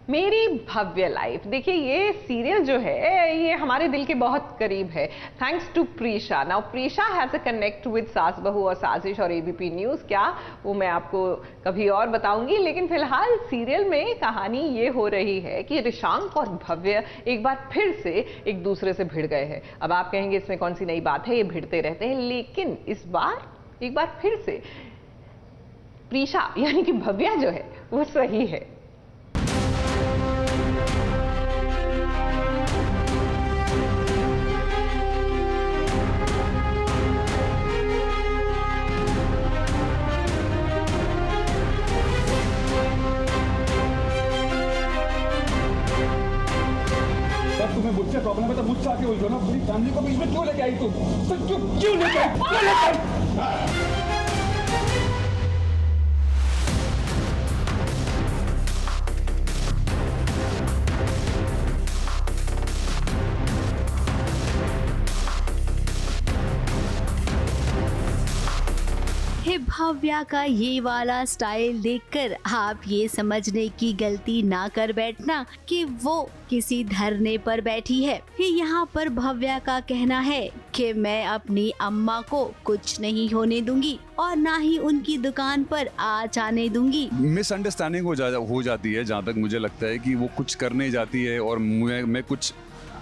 मेरी भव्य लाइफ। देखिए ये सीरियल जो है ये हमारे दिल के बहुत करीब है, thanks to Preesha. Now Preesha has a connect with सास बहू और साजिश और एबीपी न्यूज, क्या वो मैं आपको कभी और बताऊंगी। लेकिन फिलहाल सीरियल में कहानी ये हो रही है कि रिशांक और भव्य एक बार फिर से एक दूसरे से भिड़ गए हैं। अब आप कहेंगे इसमें कौन सी नई बात है, ये भिड़ते रहते हैं, लेकिन इस बार एक बार फिर से प्रीशा यानी कि भव्या जो है वो सही है। तुम्हें मुझसे प्रॉब्लम है तो मुझसे आके उलझो ना, पूरी फैमिली को बीच में क्यों लेके आई तुम? क्यों लेके आई? भव्या का ये वाला स्टाइल देखकर आप ये समझने की गलती ना कर बैठना कि वो किसी धरने पर बैठी है। यहाँ पर भव्या का कहना है कि मैं अपनी अम्मा को कुछ नहीं होने दूंगी और ना ही उनकी दुकान पर आ जाने दूंगी। मिसअंडरस्टैंडिंग हो जाती है, जहाँ तक मुझे लगता है कि वो कुछ करने जाती है और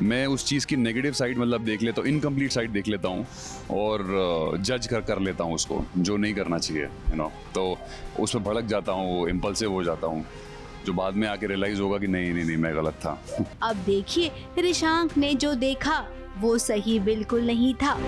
मैं उस चीज़ की नेगेटिव साइड मतलब देख लेता हूँ, इनकम्प्लीट साइड देख लेता हूँ और जज कर लेता हूँ उसको, जो नहीं करना चाहिए यू नो। तो उस पर भड़क जाता हूँ, इम्पल्सिव हो जाता हूँ, जो बाद में आके रियलाइज होगा कि नहीं मैं गलत था। अब देखिए रिशांक ने जो देखा वो सही बिल्कुल नहीं था।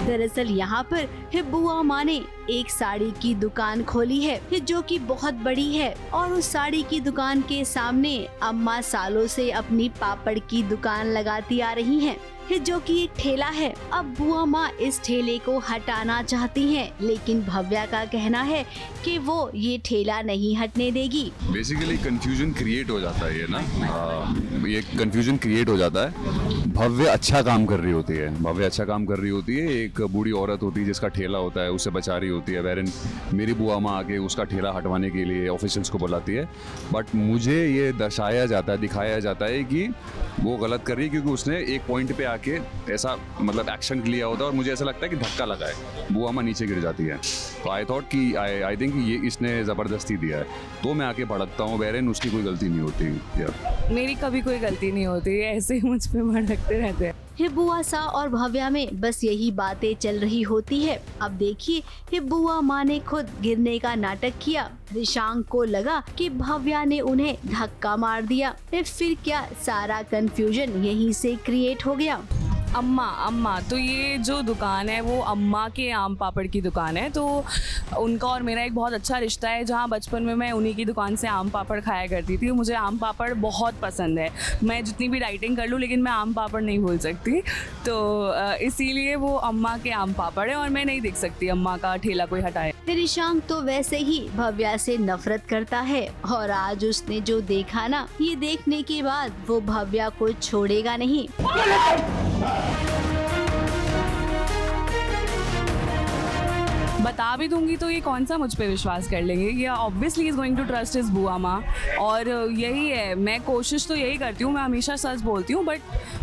दरअसल यहाँ पर हिब्बुआ माँ ने एक साड़ी की दुकान खोली है जो कि बहुत बड़ी है और उस साड़ी की दुकान के सामने अम्मा सालों से अपनी पापड़ की दुकान लगाती आ रही हैं, जो कि एक ठेला है। अब बुआ माँ इस ठेले को हटाना चाहती हैं, लेकिन भव्या का कहना है कि वो ये ठेला नहीं हटने देगी। बेसिकली कंफ्यूजन क्रिएट हो जाता है, ये ना ये कंफ्यूजन क्रिएट हो जाता है। भव्य अच्छा काम कर रही होती है, एक बूढ़ी औरत होती है जिसका ठेला होता है, उसे बचा रही होती है, वेरन मेरी बुआ माँ आके उसका ठेला हटवाने के लिए ऑफिशियल्स को बुलाती है। बट मुझे ये दिखाया जाता है कि वो गलत कर रही है, क्योंकि उसने एक पॉइंट पे आके ऐसा मतलब एक्शन लिया होता है और मुझे ऐसा लगता है कि धक्का लगा है, बुआ माँ नीचे गिर जाती है। तो आई थॉट कि आई थिंक ये इसने ज़बरदस्ती दिया है, तो मैं आके भड़कता हूँ, वेरन उसकी कोई गलती नहीं होती। मेरी कभी कोई गलती नहीं होती, ऐसे ही मुझ पे भड़कते रहते हैं। हिब्बुआ सा और भव्या में बस यही बातें चल रही होती है। अब देखिए हिब्बुआ माँ ने खुद गिरने का नाटक किया। रिशांक को लगा कि भव्या ने उन्हें धक्का मार दिया, फिर क्या सारा कंफ्यूजन यहीं से क्रिएट हो गया। अम्मा तो ये जो दुकान है वो अम्मा के आम पापड़ की दुकान है, तो उनका और मेरा एक बहुत अच्छा रिश्ता है, जहाँ बचपन में मैं उन्हीं की दुकान से आम पापड़ खाया करती थी। मुझे आम पापड़ बहुत पसंद है, मैं जितनी भी डाइटिंग कर लूँ लेकिन मैं आम पापड़ नहीं भूल सकती, तो इसीलिए वो अम्मा के आम पापड़ है और मैं नहीं देख सकती अम्मा का ठेला कोई हटाए। रिशांक तो वैसे ही भव्या से नफरत करता है और आज उसने जो देखा ना, ये देखने के बाद वो भव्या को छोड़ेगा नहीं। बता भी दूंगी तो ये कौन सा मुझ पे विश्वास कर लेंगे। ये obviously is going to trust his बुआ माँ, और यही है, मैं कोशिश तो यही करती हूँ, मैं हमेशा सच बोलती हूँ, बट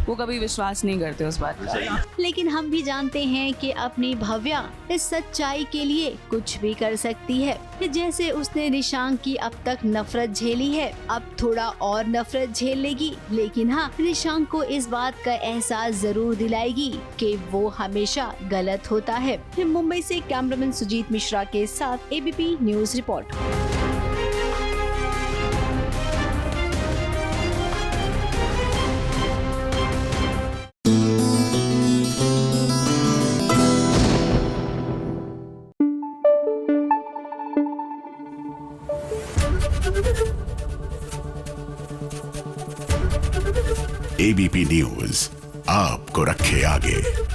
वो कभी विश्वास नहीं करते उस बात पे। लेकिन हम भी जानते हैं कि अपनी भव्या इस सच्चाई के लिए कुछ भी कर सकती है। जैसे उसने रिशांक की अब तक नफरत झेली है, अब थोड़ा और नफरत झेल लेगी, लेकिन हाँ रिशांक को इस बात का एहसास जरूर दिलाएगी कि वो हमेशा गलत होता है। मुंबई से कैमरामैन सुजीत मिश्रा के साथ ABP news report. ABP news आपको रखे आगे।